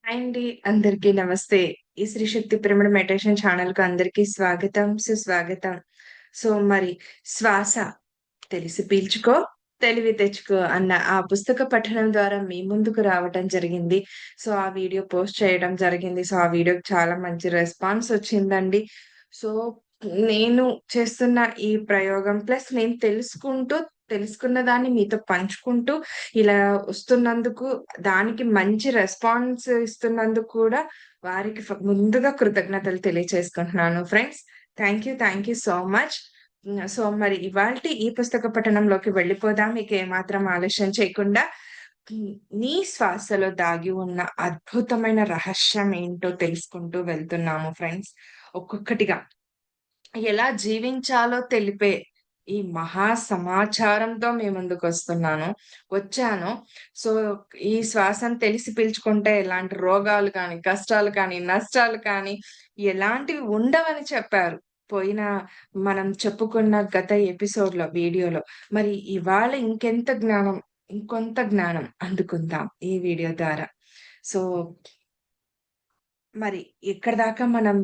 Hi అండి. అందరికీ నమస్తే. ఈ శ్రీ శక్తి పిరమిడ్ మెడిటేషన్ ఛానెల్‌కి అందరికీ స్వాగతం, సుస్వాగతం. మరి శ్వాస తెలిసి పీల్చుకో, తెలివి తెచ్చుకో అన్న ఆ పుస్తక పఠనం ద్వారా మీ ముందుకు రావటం జరిగింది. ఆ వీడియో పోస్ట్ చేయడం జరిగింది. ఆ వీడియోకి చాలా మంచి రెస్పాన్స్ వచ్చిందండి. సో, నేను చేస్తున్న ఈ ప్రయోగం ప్లస్ నేను తెలుసుకున్న దాన్ని మీతో పంచుకుంటూ ఇలా వస్తున్నందుకు, దానికి మంచి రెస్పాన్స్ ఇస్తున్నందుకు కూడా వారికి ముందుగా కృతజ్ఞతలు తెలియచేసుకుంటున్నాను friends. Thank you so much. మరి ఇవాల్టి ఈ పుస్తక పఠనంలోకి వెళ్ళిపోదాం. ఇక ఏమాత్రం ఆలస్యం చేయకుండా హ్మ్. నీ శ్వాసలో దాగి ఉన్న అద్భుతమైన రహస్యం ఏంటో తెలుసుకుంటూ వెళ్తున్నాము ఫ్రెండ్స్. ఒక్కొక్కటిగా ఎలా జీవించాలో తెలిపే ఈ మహా సమాచారంతో మీ ముందుకొస్తున్నాను. వచ్చాను. సో, ఈ శ్వాసను తెలిసి పీల్చుకుంటే ఎలాంటి రోగాలు కానీ, కష్టాలు కానీ, నష్టాలు కానీ ఎలాంటివి ఉండవని చెప్పారు. పోయిన మనం చెప్పుకున్న గత ఎపిసోడ్‌లో, వీడియోలో. మరి ఇవాళ ఇంకొంత జ్ఞానం అందుకుందాం ఈ వీడియో ద్వారా. సో మరి ఎక్కడిదాకా మనం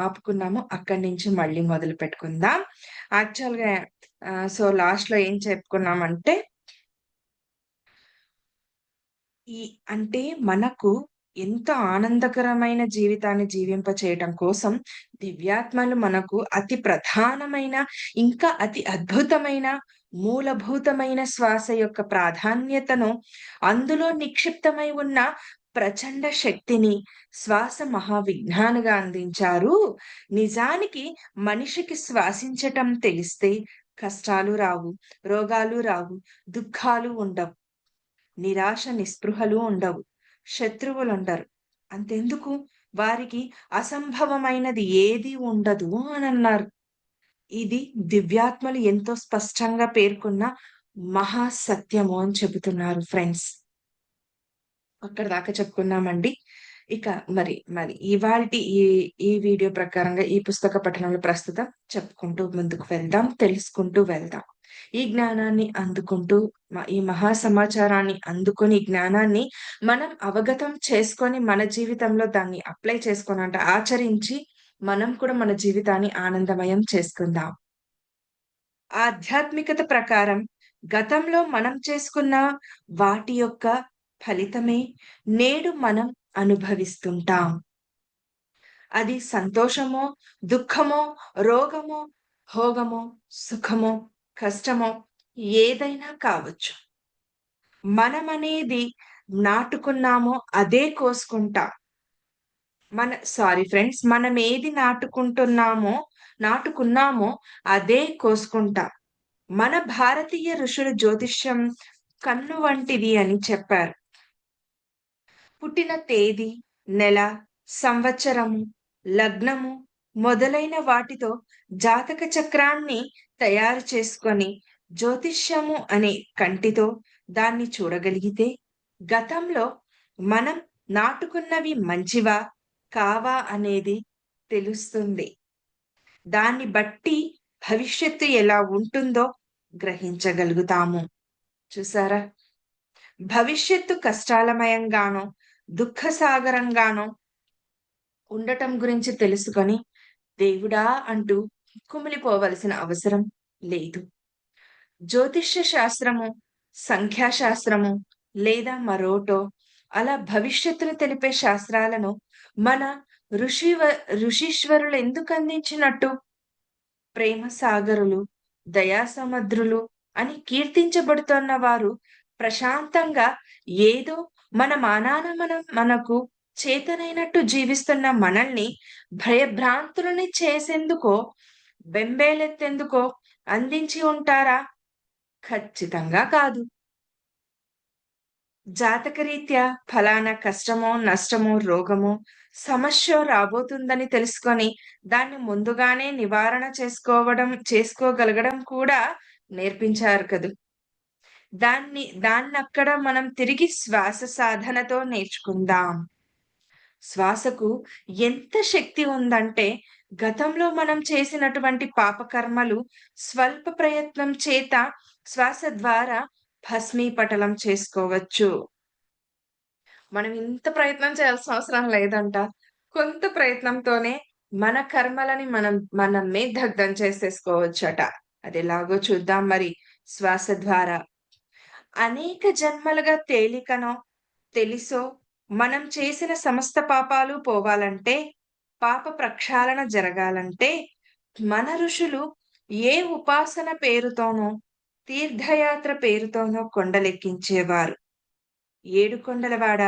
ఆపుకున్నామో అక్కడి నుంచి మళ్ళీ మొదలుపెట్టుకుందాం. యాక్చువల్‌గా లాస్ట్‌లో ఏం చెప్పుకున్నామంటే, ఈ అంటే మనకు ఎంతో ఆనందకరమైన జీవితాన్ని జీవింపచేయటం కోసం దివ్యాత్మలు మనకు అతి ప్రధానమైన, ఇంకా అతి అద్భుతమైన, మూలభూతమైన శ్వాస యొక్క ప్రాధాన్యతను, అందులో నిక్షిప్తమై ఉన్న ప్రచండ శక్తిని శ్వాస మహావిజ్ఞానిగా అందించారు. నిజానికి మనిషికి శ్వాసించటం తెలిస్తే కష్టాలు రావు, రోగాలు రావు, దుఃఖాలు ఉండవు. నిరాశ, నిస్పృహలు ఉండవు. శత్రువులుండరు. అంతెందుకు వారికి అసంభవమైనది ఏదీ ఉండదు అనన్నారు. ఇది దివ్యాత్మలు ఎంతో స్పష్టంగా పేర్కొన్న మహా సత్యము అని చెబుతున్నారు ఫ్రెండ్స్. అక్కడిదాకా చెప్పుకున్నామండి. ఇక మరి ఇవాల్టి ఈ ఈ వీడియో ప్రకారంగా ఈ పుస్తక పఠనంలో ప్రస్తుతం చెప్పుకుంటూ ముందుకు వెళ్దాం. తెలుసుకుంటూ వెళ్దాం. ఈ జ్ఞానాన్ని అందుకుంటూ ఈ మహా సమాచారాన్ని అందుకొని, ఈ జ్ఞానాన్ని మనం అవగతం చేసుకొని, మన జీవితంలో దాన్ని అప్లై చేసుకొని అంటే ఆచరించి, మనం కూడా మన జీవితాన్ని ఆనందమయం చేసుకుందాం. ఆధ్యాత్మికత ప్రకారం గతంలో మనం చేసుకున్న వాటి యొక్క ఫలితమే నేడు మనం అనుభవిస్తుంటాం. అది సంతోషమో, దుఃఖమో, రోగమో, భోగమో, సుఖమో, కష్టమో ఏదైనా కావచ్చు. మనమనేది నాటుకున్నామో అదే కోసుకుంటాం. Sorry friends. మనమేది నాటుకున్నామో అదే కోసుకుంటాం. మన భారతీయ ఋషులు జ్యోతిష్యం కన్ను వంటిది అని చెప్పారు. పుట్టిన తేదీ, నెల, సంవత్సరము, లగ్నము మొదలైన వాటితో జాతక చక్రాన్ని తయారు చేసుకొని, జ్యోతిష్యము అనే కంటితో దాన్ని చూడగలిగితే, గతంలో మనం నాటుకున్నవి మంచివా, కావా అనేది తెలుస్తుంది. దాన్ని బట్టి భవిష్యత్తు ఎలా ఉంటుందో గ్రహించగలుగుతాము. చూసారా? భవిష్యత్తు కష్టాలమయంగానో, దుఃఖసాగరంగానో ఉండటం గురించి తెలుసుకొని, దేవుడా అంటూ కుమిలిపోవలసిన అవసరం లేదు. జ్యోతిష్య శాస్త్రము, సంఖ్యాశాస్త్రము లేదా మరోటో అలా భవిష్యత్తును తెలిపే శాస్త్రాలను మన ఋషివ ఋషీశ్వరులెందుకు అందించినట్టు? ప్రేమ సాగరులు, దయాసముద్రులు అని కీర్తించబడుతోన్న వారు ప్రశాంతంగా ఏదో మన మానాన మనకు చేతనైనట్టు జీవిస్తున్న మనల్ని భయభ్రాంతులని చేసేందుకో, బెంబేలెత్తేందుకో అందించి ఉంటారా? ఖచ్చితంగా కాదు. జాతకరీత్యా ఫలానా కష్టమో, నష్టమో, రోగమో, సమస్యో రాబోతుందని తెలుసుకొని, దాన్ని ముందుగానే నివారణ చేసుకోగలగడం కూడా నేర్పించారు కదూ! దాన్నక్కడ మనం తిరిగి శ్వాస సాధనతో నేర్చుకుందాం. శ్వాసకు ఎంత శక్తి ఉందంటే, గతంలో మనం చేసినటువంటి పాపకర్మలు స్వల్ప ప్రయత్నం చేత శ్వాస ద్వారా భస్మీపటలం చేసుకోవచ్చు. మనం ఇంత ప్రయత్నం చేయాల్సిన అవసరం లేదంట. కొంత ప్రయత్నంతోనే మన కర్మలని మనమే దగ్ధం చేసేసుకోవచ్చట. అదెలాగో చూద్దాం మరి శ్వాస ద్వారా. అనేక జన్మలుగా తేలికనో, తెలిసో మనం చేసిన సమస్త పాపాలు పోవాలంటే, పాప ప్రక్షాళన జరగాలంటే, మన ఋషులు ఏ ఉపాసన పేరుతోనో, తీర్థయాత్ర పేరుతోనో కొండలెక్కించేవారు. ఏడుకొండలవాడ,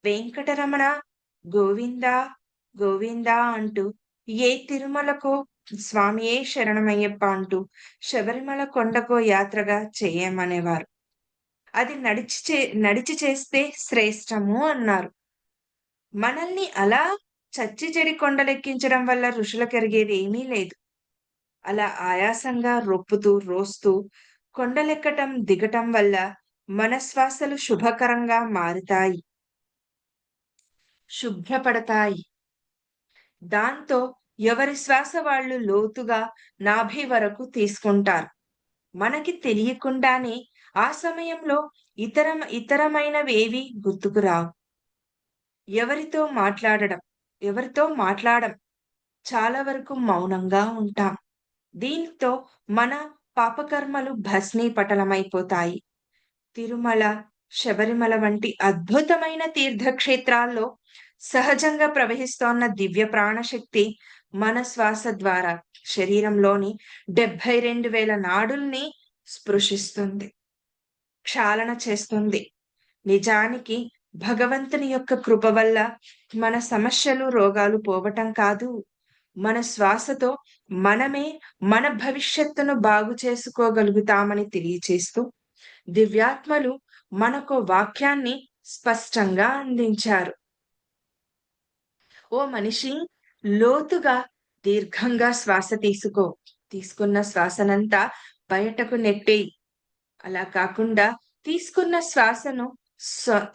వెంకటరమణ, గోవిందా, గోవిందా అంటూ ఏ తిరుమలకో స్వామియే శరణమయ్యప్ప అంటూ శబరిమల కొండకో యాత్రగా చేయమనేవారు. అది నడిచి చేస్తే శ్రేష్టము అన్నారు. మనల్ని అలా చచ్చి చెడి కొండలెక్కించడం వల్ల ఋషులకెరిగేది ఏమీ లేదు. అలా ఆయాసంగా రొప్పుతూ, రోస్తూ కొండలెక్కటం, దిగటం వల్ల మన శ్వాసలు శుభకరంగా మారుతాయి. శుభ్రపడతాయి. దాంతో ఎవరి శ్వాస వాళ్ళు లోతుగా నాభి వరకు తీసుకుంటారు. మనకి తెలియకుండానే ఆ సమయంలో ఇతరమైనవేవీ గుర్తుకు రావు. ఎవరితో మాట్లాడడం, ఎవరితో మాట్లాడం. చాలా వరకు మౌనంగా ఉంటాం. దీంతో మన పాపకర్మలు భస్మీపటలమైపోతాయి. తిరుమల, శబరిమల వంటి అద్భుతమైన తీర్థక్షేత్రాల్లో సహజంగా ప్రవహిస్తోన్న దివ్య ప్రాణశక్తి మన శ్వాస ద్వారా శరీరంలోని 72,000 నాడుల్ని స్పృశిస్తుంది. క్షాళన చేస్తుంది. నిజానికి భగవంతుని యొక్క కృప వల్ల మన సమస్యలు, రోగాలు పోవటం కాదు. మన శ్వాసతో మనమే మన భవిష్యత్తును బాగు చేసుకోగలుగుతామని తెలియచేస్తూ దివ్యాత్మలు మనకో వాక్యాన్ని స్పష్టంగా అందించారు. ఓ మనిషి లోతుగా, దీర్ఘంగా శ్వాస తీసుకో. తీసుకున్న శ్వాసనంతా బయటకు నెట్టేయి. అలా కాకుండా తీసుకున్న శ్వాసను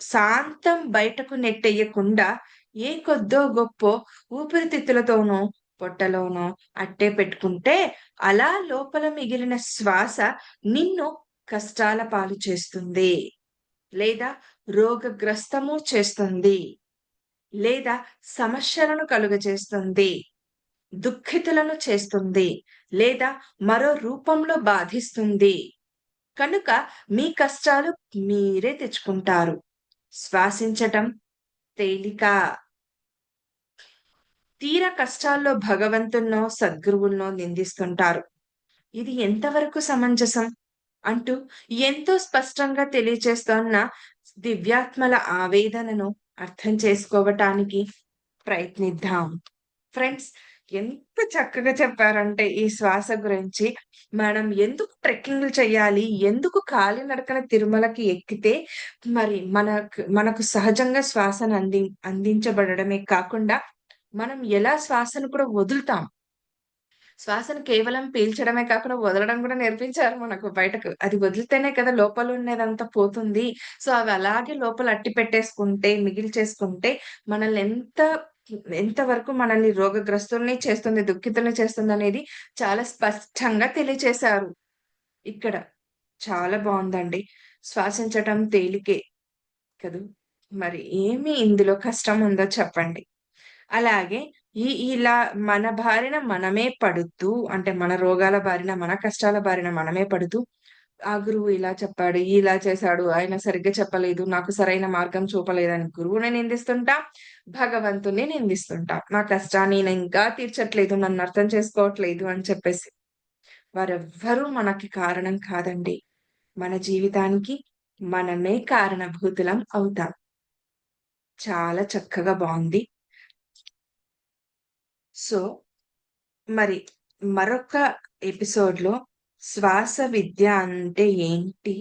శాంతం బయటకు నెట్టెయ్యకుండా ఏ కొద్దో గొప్పో ఊపిరితిత్తులతోనో, పొట్టలోనో అట్టే పెట్టుకుంటే అలా లోపల మిగిలిన శ్వాస నిన్ను కష్టాల పాలు చేస్తుంది. లేదా రోగగ్రస్తము చేస్తుంది. లేదా సమస్యలను కలుగజేస్తుంది. దుఃఖితులను చేస్తుంది. లేదా మరో రూపంలో బాధిస్తుంది. కనుక మీ కష్టాలు మీరే తెచ్చుకుంటారు. శ్వాసించటం తేలిక. తీర కష్టాల్లో భగవంతున్నో, సద్గురువులనో నిందిస్తుంటారు. ఇది ఎంతవరకు సమంజసం? అంటూ ఎంతో స్పష్టంగా తెలియచేస్తోన్న దివ్యాత్మల ఆవేదనను అర్థం చేసుకోవటానికి ప్రయత్నిద్దాం. ఫ్రెండ్స్, ఎంత చక్కగా చెప్పారంటే ఈ శ్వాస గురించి. మనం ఎందుకు ట్రెక్కింగ్‌లు చేయాలి? ఎందుకు కాలినడకన తిరుమలకి ఎక్కితే మరి మనకు సహజంగా శ్వాసను అందించబడడమే కాకుండా మనం ఎలా శ్వాసను కూడా వదులుతాం. శ్వాసను కేవలం పీల్చడమే కాకుండా వదలడం కూడా నేర్పించారు మనకు బయటకు. అది వదిలితేనే కదా లోపల ఉన్నదంతా పోతుంది. సో, అవి అలాగే లోపల అట్టి పెట్టేసుకుంటే, మిగిల్చేసుకుంటే మనల్ని ఎంత వరకు మనల్ని రోగగ్రస్తుల్ని చేస్తుంది, దుఃఖితుల్ని చేస్తుందనేది చాలా స్పష్టంగా తెలియచేశారు ఇక్కడ. చాలా బావుందండి. శ్వాసించటం తేలికే కదూ! మరి ఏమి ఇందులో కష్టం ఉందో చెప్పండి? అలాగే ఇలా మన బారిన మనమే పడుతూ అంటే మన రోగాల బారిన, మన కష్టాల బారిన మనమే పడుతూ, ఆ గురువు ఇలా చెప్పాడు, ఇలా చేశాడు, ఆయన సరిగ్గా చెప్పలేదు, నాకు సరైన మార్గం చూపలేదని గురువుని నిందిస్తుంటాం, భగవంతుడిని నిందిస్తుంటాం. నా కష్టాన్ని ఈయన ఇంకా తీర్చట్లేదు, నన్ను అర్థం చేసుకోవట్లేదు అని చెప్పేసి. వారెవ్వరూ మనకి కారణం కాదండి. మన జీవితానికి మనమే కారణభూతులం అవుతాం. చాలా చక్కగా బావుంది. సో, మరి మరొక ఎపిసోడ్‌లో శ్వాస విద్య అంటే ఏంటి?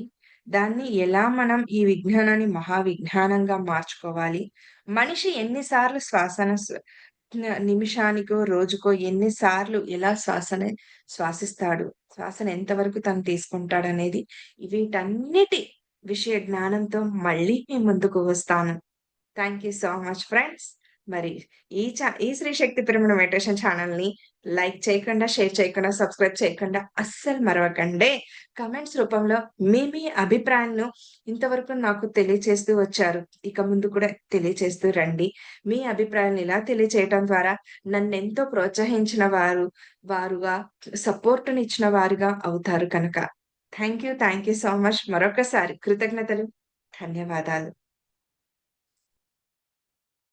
దాన్ని ఎలా మనం ఈ విజ్ఞానాన్ని మహావిజ్ఞానంగా మార్చుకోవాలి? మనిషి ఎన్ని సార్లు శ్వాసను నిమిషానికో, రోజుకో ఎన్ని సార్లు ఎలా శ్వాసిస్తాడు? శ్వాసను ఎంతవరకు తను తీసుకుంటాడనేది వీటన్నిటి విషయ జ్ఞానంతో మళ్ళీ మీ ముందుకు వస్తాను. Thank you so much friends. మరి ఈ శ్రీ శక్తి పిరమిడ్ మెడిటేషన్ ఛానెల్‌ని లైక్ చేయకుండా, షేర్ చేయకుండా, సబ్స్క్రైబ్ చేయకుండా అస్సలు మరవకండే. కామెంట్స్ రూపంలో మీ అభిప్రాయాలను ఇంతవరకు నాకు తెలియచేస్తూ వచ్చారు. ఇక ముందు కూడా తెలియచేస్తూ రండి. మీ అభిప్రాయాలను ఇలా తెలియచేయటం ద్వారా నన్నెంతో ప్రోత్సహించిన వారుగా, సపోర్ట్‌నిచ్చిన వారుగా అవుతారు కనుక. Thank you so much. మరొకసారి కృతజ్ఞతలు. ధన్యవాదాలు.